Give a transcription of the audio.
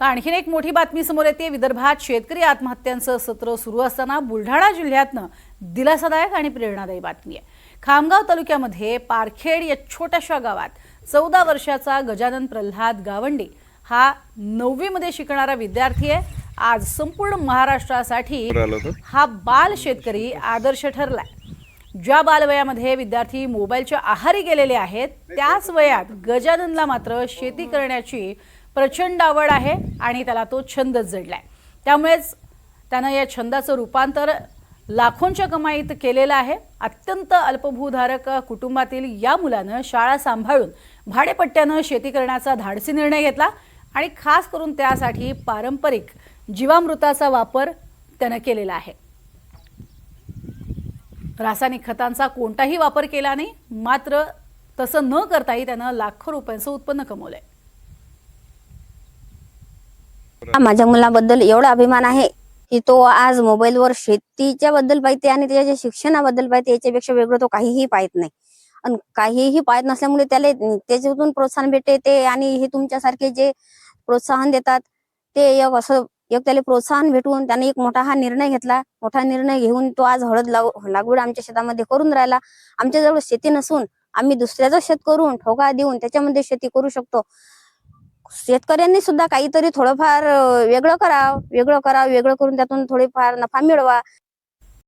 आणखीन एक मोठी बातमी समोर येते। विदर्भात शेतकरी आत्महत्यांचं सत्र सुरू असताना बुलढाणा जिल्ह्यातनं दिलासादायक आणि प्रेरणादायी बातमी आहे। खामगाव तालुक्यामध्ये पारखेड या छोट्याशा गावात 14 वर्षाचा गजानन प्रल्हाद गावंडी हा 9वी मध्ये शिकणारा विद्यार्थी आहे। आज संपूर्ण महाराष्ट्रासाठी हा बाल शेतकरी आदर्श ठरलाय। ज्या बालवयामध्ये विद्यार्थी मोबाईलच्या आहारी गेलेले आहेत, त्याच वयात गजाननला मात्र शेती करण्याची प्रचंड आवड आहे आणि त्याला तो छंदच जडलाय। त्यामुळेच त्यानं या छंदाचं रूपांतर लाखोंच्या कमाईत केलेलं आहे। अत्यंत अल्पभूधारक कुटुंबातील या मुलानं शाळा सांभाळून भाडेपट्ट्यानं शेती करण्याचा धाडसी निर्णय घेतला आणि खास करून त्यासाठी पारंपरिक जीवामृताचा वापर त्यानं केलेला आहे। रासायनिक खतांचा कोणताही वापर केला नाही, मात्र तसं न करताही त्यानं लाखो रुपयांचं उत्पन्न कमवलंय। माझ्या मुलाबद्दल एवढा अभिमान आहे की तो आज मोबाईलवर शेतीच्या बद्दल पाहते आणि त्याच्या शिक्षणाबद्दल पाहते। याच्यापेक्षा वेगळं तो काहीही पाहत नाही आणि काहीही पाहत नसल्यामुळे त्याला त्याच्यातून प्रोत्साहन भेटते ते। आणि हे तुमच्यासारखे जे प्रोत्साहन देतात ते एक त्याला प्रोत्साहन भेटून त्याने एक मोठा हा निर्णय घेतला। मोठा निर्णय घेऊन तो आज हळद लागवड आमच्या शेतामध्ये करून राहिला। आमच्याजवळ शेती नसून आम्ही दुसऱ्याचं शेत करून ठोका देऊन त्याच्यामध्ये शेती करू शकतो। शेतकऱ्यांनी सुद्धा काहीतरी थोडंफार वेगळं करून त्यातून थोडीफार नफा मिळवा।